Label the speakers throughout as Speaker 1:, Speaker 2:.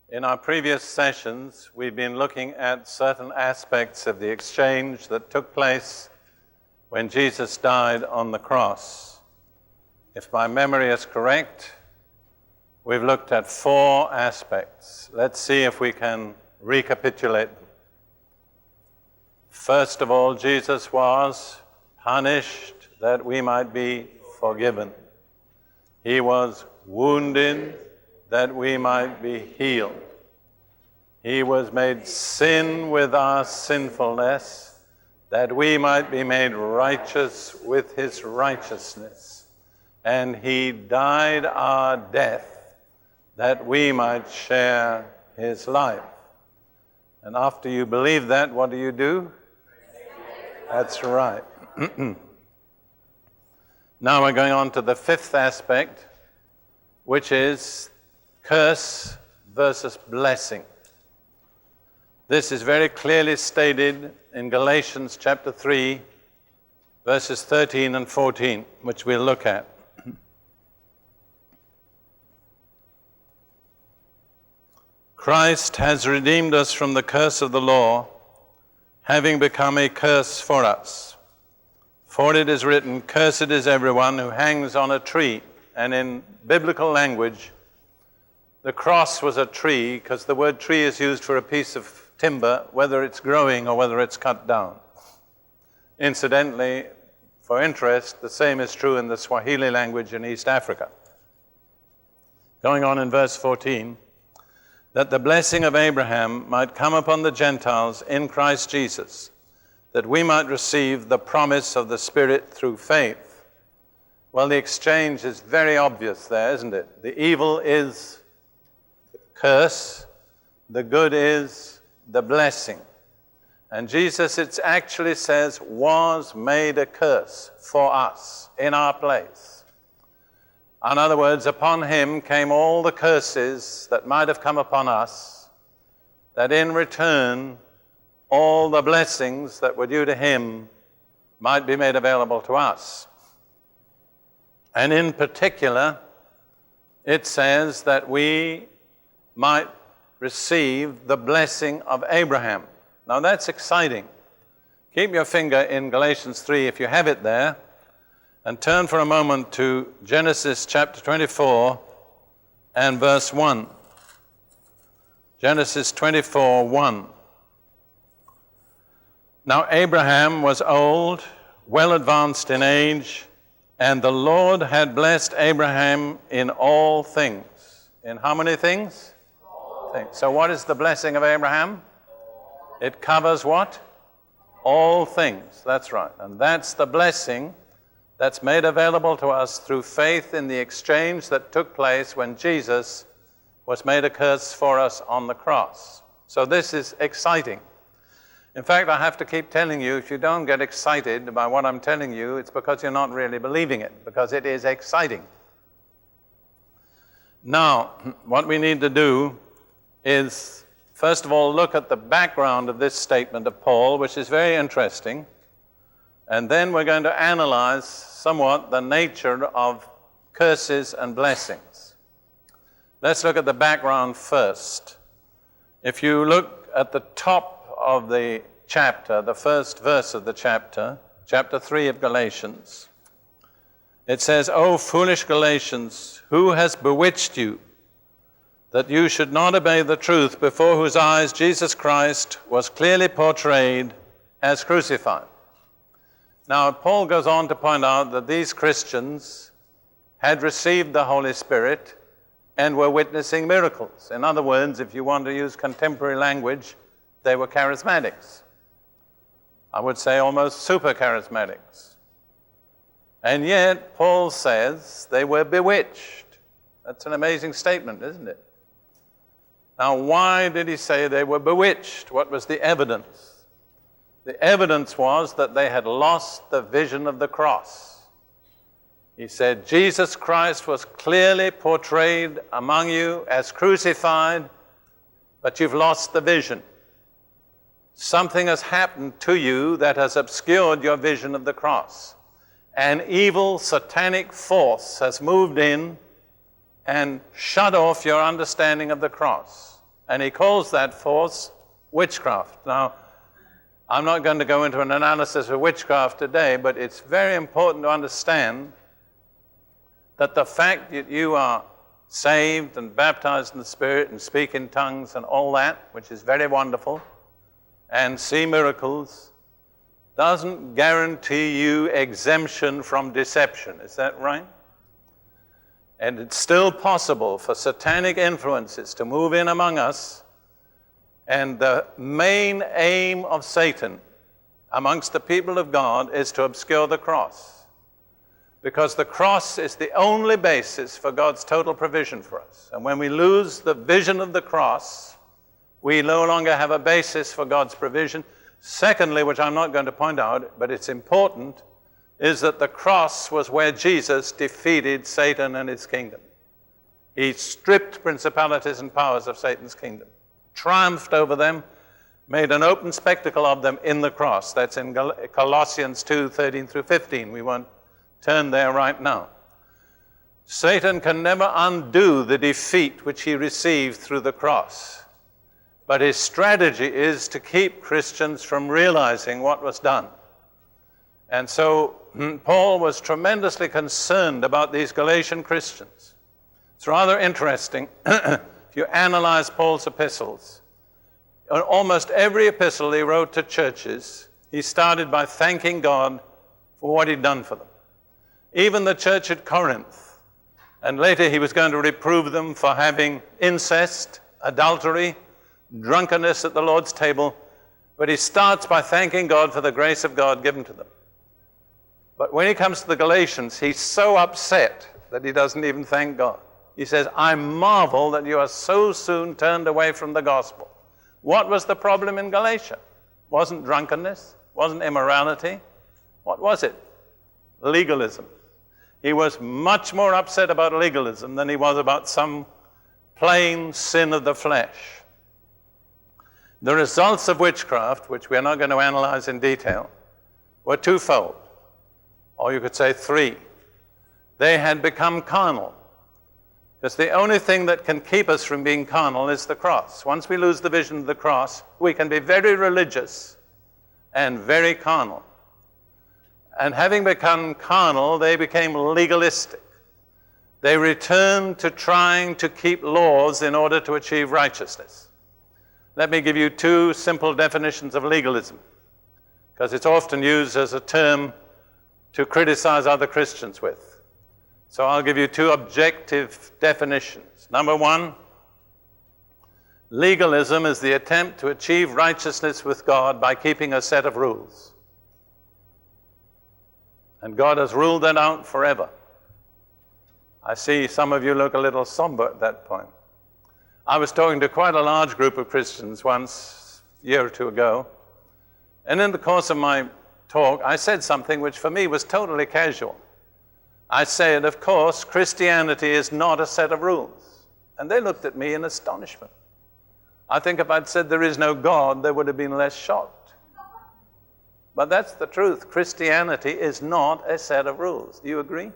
Speaker 1: In our previous sessions, we've been looking at certain aspects of the exchange that took place when Jesus died on the cross. If my memory is correct, we've looked at 4 aspects. Let's see if we can recapitulate them. First of all, Jesus was punished that we might be forgiven. He was wounded that we might be healed. He was made sin with our sinfulness, that we might be made righteous with his righteousness. And he died our death, that we might share his life. And after you believe that, what do? That's right. Now we're going on to the 5th aspect, which is curse versus blessing. This is very clearly stated in Galatians chapter 3, verses 13 and 14, which we'll look at. Christ has redeemed us from the curse of the law, having become a curse for us. For it is written, "Cursed is everyone who hangs on a tree." And in biblical language, the cross was a tree, because the word tree is used for a piece of timber, whether it's growing or whether it's cut down. Incidentally, for interest, the same is true in the Swahili language in East Africa. Going on in verse 14, that the blessing of Abraham might come upon the Gentiles in Christ Jesus, that we might receive the promise of the Spirit through faith. Well, the exchange is very obvious there, isn't it? The evil is curse, the good is the blessing. And Jesus, it actually says, was made a curse for us in our place. In other words, upon him came all the curses that might have come upon us, that in return, all the blessings that were due to him might be made available to us. And in particular, it says that we might receive the blessing of Abraham. Now that's exciting. Keep your finger in Galatians 3 if you have it there, and turn for a moment to Genesis chapter 24 and verse 1. Genesis 24:1. Now Abraham was old, well advanced in age, and the Lord had blessed Abraham in all things. In how many things? Things. So what is the blessing of Abraham? It covers what? All things. That's right. And that's the blessing that's made available to us through faith in the exchange that took place when Jesus was made a curse for us on the cross. So this is exciting. In fact, I have to keep telling you, if you don't get excited by what I'm telling you, it's because you're not really believing it, because it is exciting. Now, what we need to do is, first of all, look at the background of this statement of Paul, which is very interesting. And then we're going to analyze somewhat the nature of curses and blessings. Let's look at the background first. If you look at the top of the chapter, the first verse of the chapter, chapter 3 of Galatians, it says, "O foolish Galatians, who has bewitched you, that you should not obey the truth, before whose eyes Jesus Christ was clearly portrayed as crucified?" Now, Paul goes on to point out that these Christians had received the Holy Spirit and were witnessing miracles. In other words, if you want to use contemporary language, they were charismatics. I would say almost super charismatics. And yet, Paul says they were bewitched. That's an amazing statement, isn't it? Now, why did he say they were bewitched? What was the evidence? The evidence was that they had lost the vision of the cross. He said, Jesus Christ was clearly portrayed among you as crucified, but you've lost the vision. Something has happened to you that has obscured your vision of the cross. An evil satanic force has moved in and shut off your understanding of the cross. And he calls that force witchcraft. Now, I'm not going to go into an analysis of witchcraft today, but it's very important to understand that the fact that you are saved and baptized in the Spirit and speak in tongues and all that, which is very wonderful, and see miracles, doesn't guarantee you exemption from deception. Is that right? And it's still possible for satanic influences to move in among us. And the main aim of Satan amongst the people of God is to obscure the cross. Because the cross is the only basis for God's total provision for us. And when we lose the vision of the cross, we no longer have a basis for God's provision. Secondly, which I'm not going to point out, but it's important, is that the cross was where Jesus defeated Satan and his kingdom. He stripped principalities and powers of Satan's kingdom, triumphed over them, made an open spectacle of them in the cross. That's in Colossians 2:13 through 15. We won't turn there right now. Satan can never undo the defeat which he received through the cross. But his strategy is to keep Christians from realizing what was done. And so Paul was tremendously concerned about these Galatian Christians. It's rather interesting if you analyze Paul's epistles. In almost every epistle he wrote to churches, he started by thanking God for what he'd done for them. Even the church at Corinth. And later he was going to reprove them for having incest, adultery, drunkenness at the Lord's table. But he starts by thanking God for the grace of God given to them. But when he comes to the Galatians, he's so upset that he doesn't even thank God. He says, I marvel that you are so soon turned away from the gospel. What was the problem in Galatia? Wasn't drunkenness? Wasn't immorality? What was it? Legalism. He was much more upset about legalism than he was about some plain sin of the flesh. The results of witchcraft, which we're not going to analyze in detail, were twofold, or you could say three. They had become carnal, because the only thing that can keep us from being carnal is the cross. Once we lose the vision of the cross, we can be very religious and very carnal. And having become carnal, they became legalistic. They returned to trying to keep laws in order to achieve righteousness. Let me give you two simple definitions of legalism, because it's often used as a term to criticize other Christians with. So I'll give you two objective definitions. Number one, legalism is the attempt to achieve righteousness with God by keeping a set of rules. And God has ruled that out forever. I see some of you look a little somber at that point. I was talking to quite a large group of Christians once, a year or two ago, and in the course of my talk, I said something which for me was totally casual. I said, of course, Christianity is not a set of rules. And they looked at me in astonishment. I think if I'd said there is no God, they would have been less shocked. But that's the truth. Christianity is not a set of rules. Do you agree?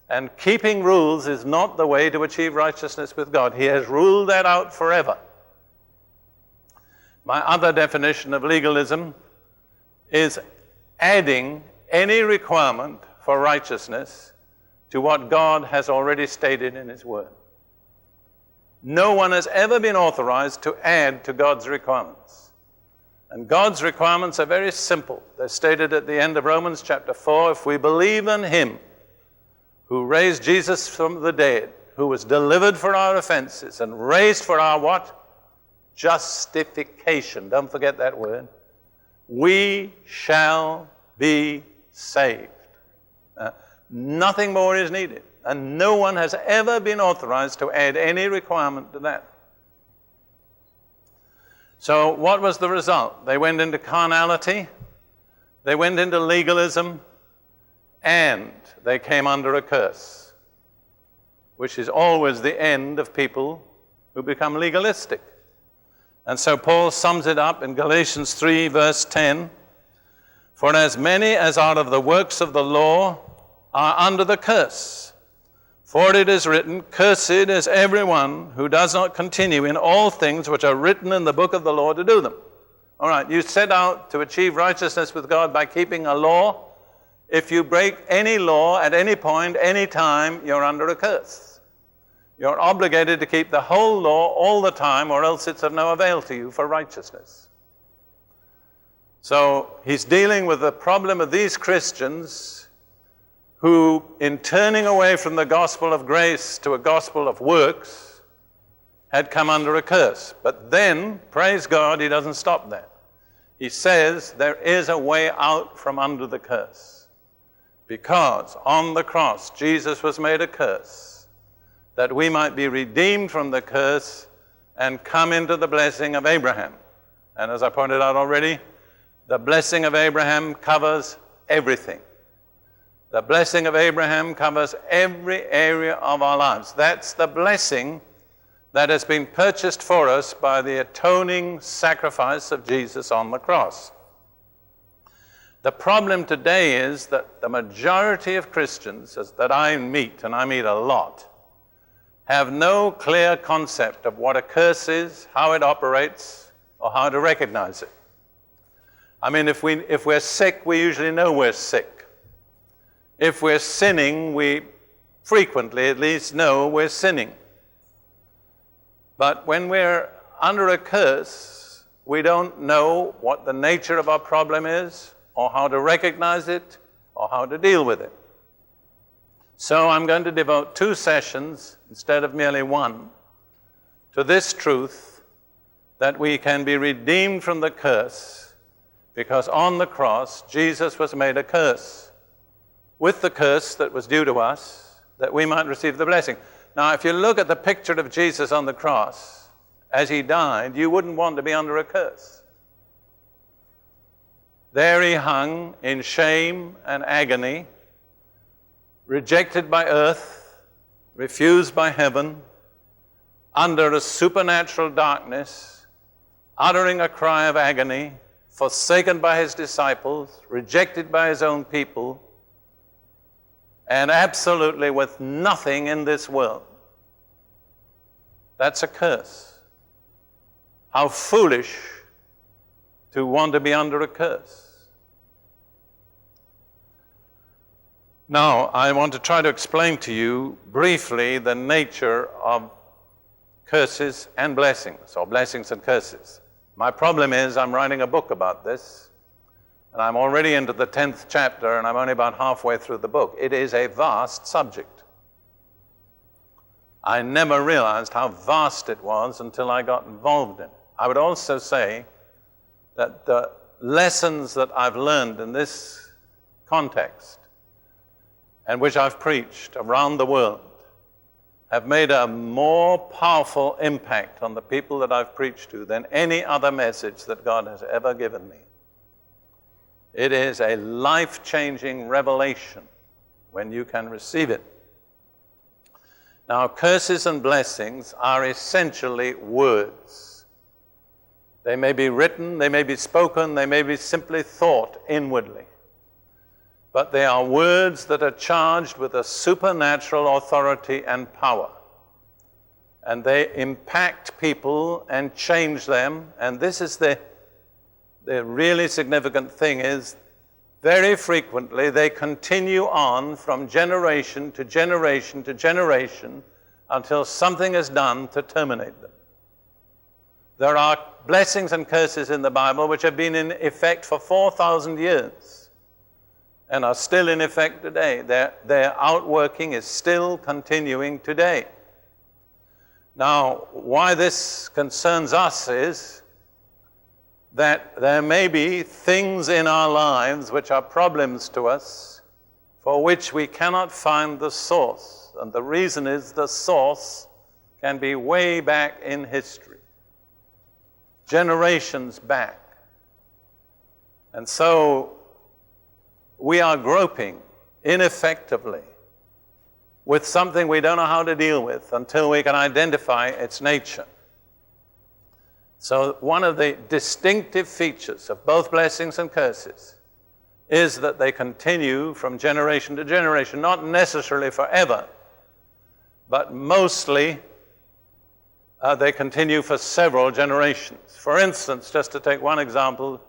Speaker 1: And keeping rules is not the way to achieve righteousness with God. He has ruled that out forever. My other definition of legalism is adding any requirement for righteousness to what God has already stated in His Word. No one has ever been authorized to add to God's requirements. And God's requirements are very simple. They're stated at the end of Romans chapter 4. If we believe in Him who raised Jesus from the dead, who was delivered for our offenses and raised for our what? Justification. Don't forget that word. We shall be saved. Nothing more is needed. And no one has ever been authorized to add any requirement to that. So what was the result? They went into carnality, they went into legalism, and they came under a curse, which is always the end of people who become legalistic. And so Paul sums it up in Galatians 3, verse 10. For as many as are of the works of the law are under the curse. For it is written, cursed is everyone who does not continue in all things which are written in the book of the law to do them. All right, you set out to achieve righteousness with God by keeping a law. If you break any law at any point, any time, you're under a curse. You're obligated to keep the whole law all the time, or else it's of no avail to you for righteousness. So he's dealing with the problem of these Christians who, in turning away from the gospel of grace to a gospel of works, had come under a curse. But then, praise God, he doesn't stop there. He says there is a way out from under the curse. Because on the cross, Jesus was made a curse, that we might be redeemed from the curse and come into the blessing of Abraham. And as I pointed out already, the blessing of Abraham covers everything. The blessing of Abraham covers every area of our lives. That's the blessing that has been purchased for us by the atoning sacrifice of Jesus on the cross. The problem today is that the majority of Christians that I meet, and I meet a lot, have no clear concept of what a curse is, how it operates, or how to recognize it. I mean, if we're sick, we usually know we're sick. If we're sinning, we frequently at least know we're sinning. But when we're under a curse, we don't know what the nature of our problem is, or how to recognize it, or how to deal with it. So I'm going to devote 2 sessions, instead of merely 1, to this truth that we can be redeemed from the curse, because on the cross, Jesus was made a curse, with the curse that was due to us, that we might receive the blessing. Now, if you look at the picture of Jesus on the cross, as he died, you wouldn't want to be under a curse. There he hung in shame and agony, rejected by earth, refused by heaven, under a supernatural darkness, uttering a cry of agony, forsaken by his disciples, rejected by his own people, and absolutely with nothing in this world. That's a curse. How foolish to want to be under a curse. Now, I want to try to explain to you briefly the nature of curses and blessings, or blessings and curses. My problem is I'm writing a book about this, and I'm already into the 10th chapter, and I'm only about halfway through the book. It is a vast subject. I never realized how vast it was until I got involved in it. I would also say that the lessons that I've learned in this context, and which I've preached around the world, have made a more powerful impact on the people that I've preached to than any other message that God has ever given me. It is a life-changing revelation when you can receive it. Now, curses and blessings are essentially words. They may be written, they may be spoken, they may be simply thought inwardly. But they are words that are charged with a supernatural authority and power. And they impact people and change them. And this is the really significant thing is, very frequently they continue on from generation to generation to generation until something is done to terminate them. There are blessings and curses in the Bible which have been in effect for 4,000 years and are still in effect today. Their outworking is still continuing today. Now, why this concerns us is that there may be things in our lives which are problems to us for which we cannot find the source. And the reason is the source can be way back in history, generations back. And so we are groping ineffectively with something we don't know how to deal with until we can identify its nature. So one of the distinctive features of both blessings and curses is that they continue from generation to generation, not necessarily forever, but mostly they continue for several generations. For instance, just to take one example,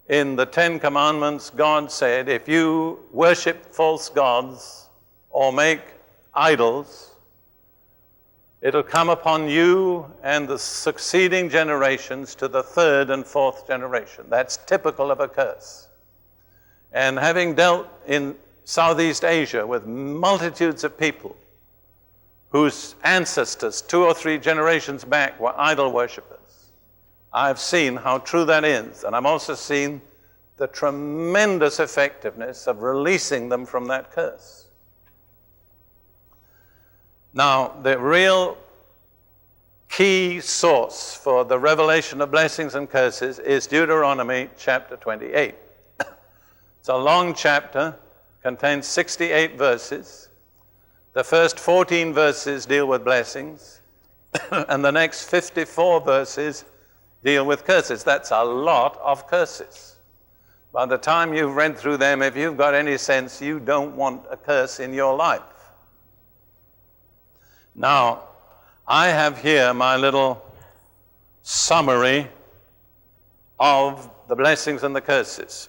Speaker 1: in the Ten Commandments, God said, if you worship false gods or make idols, it'll come upon you and the succeeding generations to the third and fourth generation. That's typical of a curse. And having dealt in Southeast Asia with multitudes of people whose ancestors 2 or 3 generations back were idol worshippers, I've seen how true that is, and I've also seen the tremendous effectiveness of releasing them from that curse. Now, the real key source for the revelation of blessings and curses is Deuteronomy chapter 28. It's a long chapter, contains 68 verses. The first 14 verses deal with blessings, and the next 54 verses deal with curses. That's a lot of curses. By the time you've read through them, if you've got any sense, you don't want a curse in your life. Now, I have here my little summary of the blessings and the curses.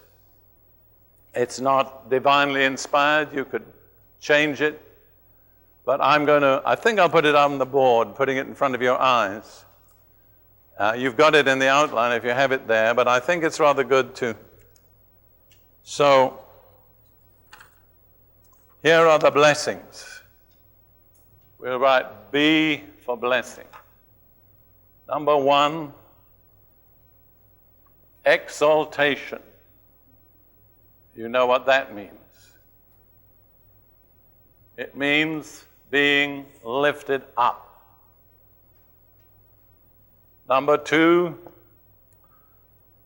Speaker 1: It's not divinely inspired. You could change it. But I think I'll put it on the board, putting it in front of your eyes. You've got it in the outline if you have it there, but I think it's rather good to. So, here are the blessings. We'll write B for blessing. Number 1, exaltation. You know what that means. It means being lifted up. Number 2,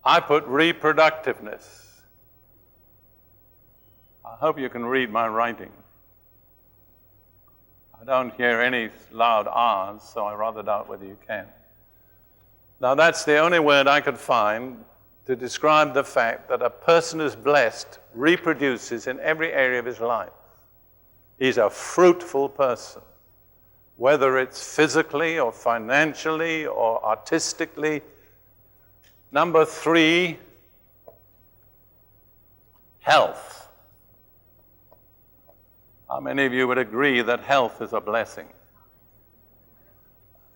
Speaker 1: I put reproductiveness. I hope you can read my writing. I don't hear any loud R's, so I rather doubt whether you can. Now, that's the only word I could find to describe the fact that a person who's blessed reproduces in every area of his life. He's a fruitful person, whether it's physically or financially or artistically. Number 3, health. How many of you would agree that health is a blessing?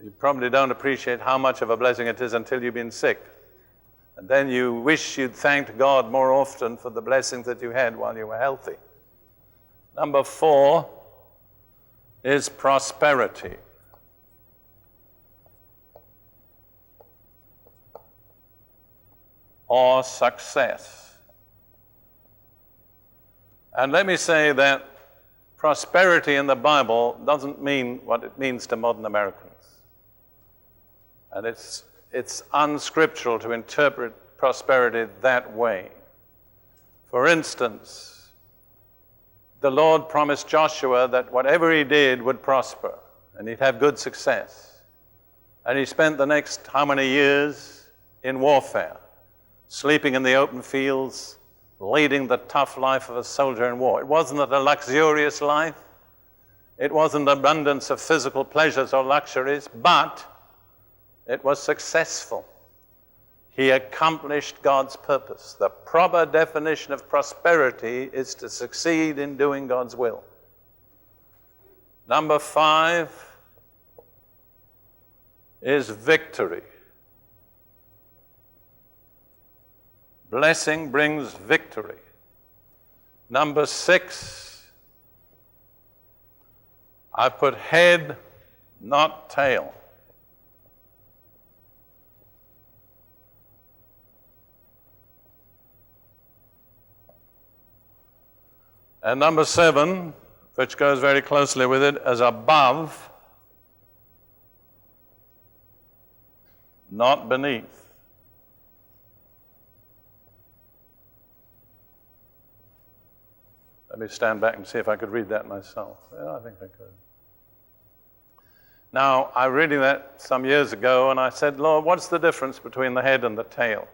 Speaker 1: You probably don't appreciate how much of a blessing it is until you've been sick. And then you wish you'd thanked God more often for the blessings that you had while you were healthy. Number 4 is prosperity. Or success. And let me say that prosperity in the Bible doesn't mean what it means to modern Americans. And it's unscriptural to interpret prosperity that way. For instance, the Lord promised Joshua that whatever he did would prosper, and he'd have good success. And he spent the next how many years in warfare, sleeping in the open fields, leading the tough life of a soldier in war. It wasn't a luxurious life. It wasn't abundance of physical pleasures or luxuries, but it was successful. He accomplished God's purpose. The proper definition of prosperity is to succeed in doing God's will. Number 5 is victory. Blessing brings victory. Number 6, I put head, not tail. And number 7, which goes very closely with it, is above, not beneath. Let me stand back and see if I could read that myself. Yeah, I think I could. Now, I read that some years ago, and I said, Lord, what's the difference between the head and the tail?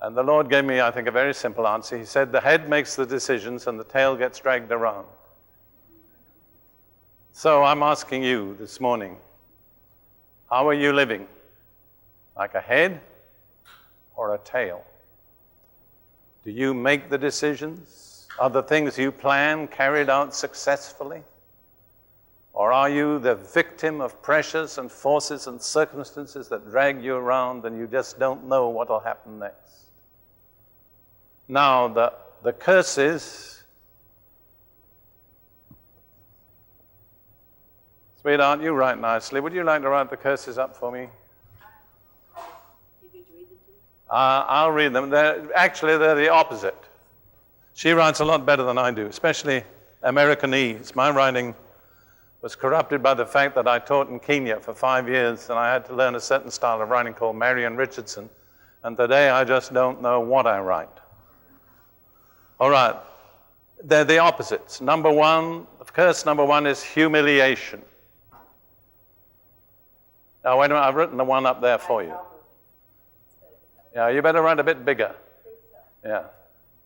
Speaker 1: And the Lord gave me, I think, a very simple answer. He said, the head makes the decisions and the tail gets dragged around. So I'm asking you this morning, how are you living? Like a head or a tail? Do you make the decisions? Are the things you plan carried out successfully? Or are you the victim of pressures and forces and circumstances that drag you around and you just don't know what will happen next? Now, the curses, sweetheart, you write nicely. Would you like to write the curses up for me? I'll read them. Actually, they're the opposite. She writes a lot better than I do, especially Americanese. My writing was corrupted by the fact that I taught in Kenya for 5 years, and I had to learn a certain style of writing called Marian Richardson, and today I just don't know what I write. All right, they're the opposites. Number one, curse number one is humiliation. Now, wait a minute, I've written the one up there for you. Yeah, you better write a bit bigger. Yeah.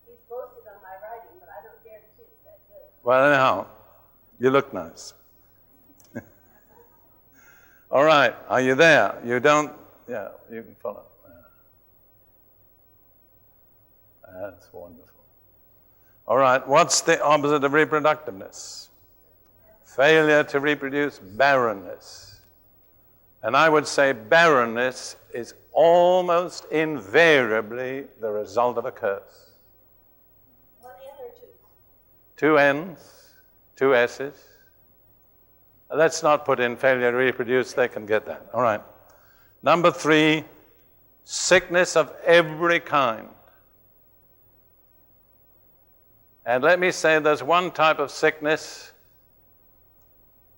Speaker 2: He's boasted on my writing, but I don't guarantee it's that good.
Speaker 1: Well, anyhow, you look nice. All right, are you there? You don't, yeah, you can follow. Yeah. That's wonderful. All right, what's the opposite of reproductiveness? Failure to reproduce, barrenness. And I would say barrenness is almost invariably the result of a curse.
Speaker 2: One N or two?
Speaker 1: 2 N's, 2 S's. Let's not put in failure to reproduce, they can get that. All right. Number 3, sickness of every kind. And let me say there's one type of sickness,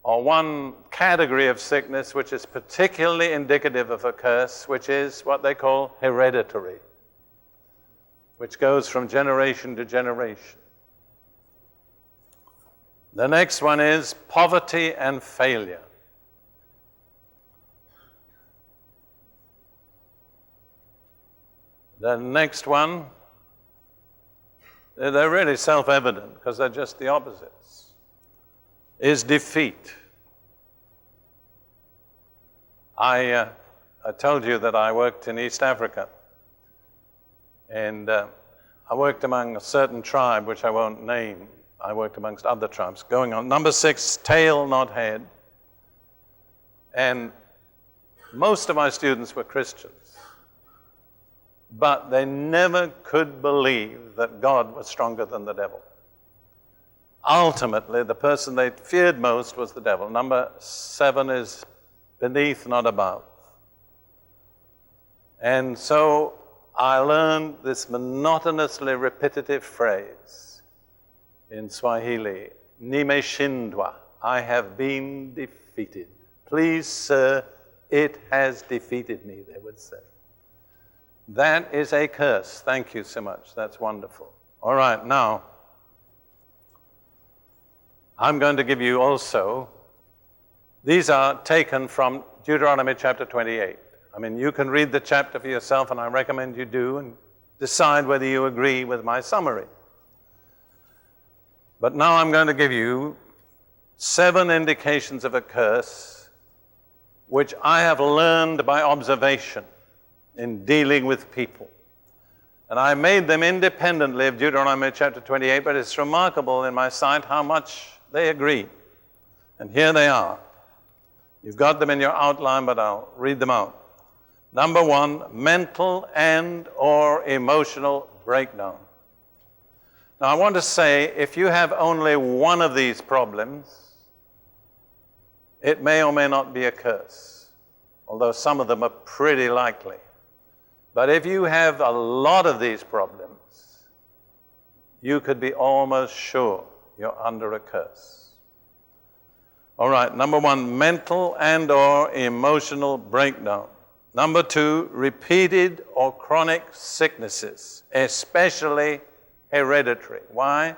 Speaker 1: or one category of sickness, which is particularly indicative of a curse, which is what they call hereditary, which goes from generation to generation. The next one is poverty and failure. The next one, they're really self-evident because they're just the opposites, is defeat. I told you that I worked in East Africa, and I worked among a certain tribe, which I won't name. I worked amongst other tribes. Going on. Number 6, tail, not head. And most of my students were Christians, but they never could believe that God was stronger than the devil. Ultimately, the person they feared most was the devil. Number 7 is beneath, not above. And so I learned this monotonously repetitive phrase in Swahili, nimeshindwa, I have been defeated. Please, sir, it has defeated me, they would say. That is a curse. Thank you so much. That's wonderful. All right, now, I'm going to give you also, these are taken from Deuteronomy chapter 28. I mean, you can read the chapter for yourself, and I recommend you do, and decide whether you agree with my summary. But now I'm going to give you 7 indications of a curse which I have learned by observation in dealing with people. And I made them independently of Deuteronomy chapter 28, but it's remarkable in my sight how much they agree. And here they are. You've got them in your outline, but I'll read them out. Number 1, mental and or emotional breakdown. Now, I want to say, if you have only one of these problems, it may or may not be a curse, although some of them are pretty likely. But if you have a lot of these problems, you could be almost sure you're under a curse. All right, number 1, mental and or emotional breakdown. Number 2, repeated or chronic sicknesses, especially hereditary. Why?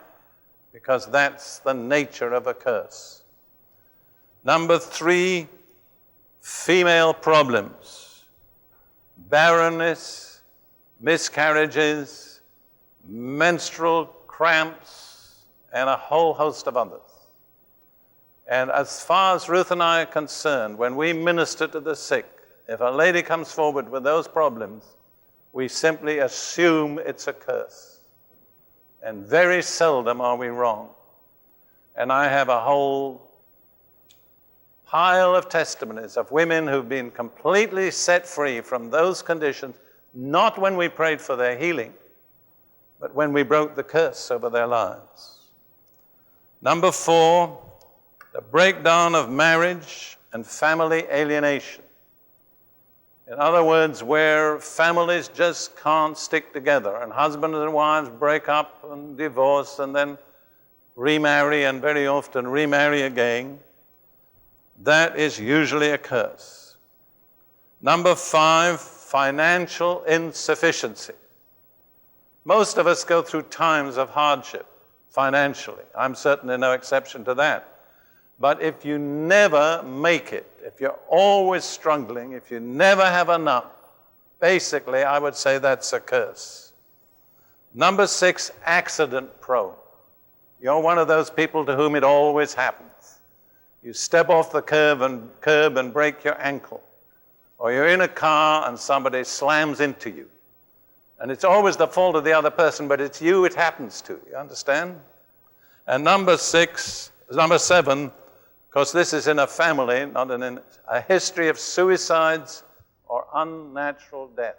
Speaker 1: Because that's the nature of a curse. Number 3, female problems, barrenness, miscarriages, menstrual cramps, and a whole host of others. And as far as Ruth and I are concerned, when we minister to the sick, if a lady comes forward with those problems, we simply assume it's a curse. And very seldom are we wrong. And I have a whole pile of testimonies of women who've been completely set free from those conditions, not when we prayed for their healing, but when we broke the curse over their lives. Number 4, the breakdown of marriage and family alienation. In other words, where families just can't stick together, and husbands and wives break up and divorce and then remarry, and very often remarry again. That is usually a curse. Number 5, financial insufficiency. Most of us go through times of hardship financially. I'm certainly no exception to that. But if you never make it, if you're always struggling, if you never have enough, basically I would say that's a curse. Number 6, accident prone. You're one of those people to whom it always happens. You step off the curb and break your ankle. Or you're in a car and somebody slams into you. And it's always the fault of the other person, but it's you it happens to. You understand? And number 7, because this is in a family, not in a history of suicides or unnatural death.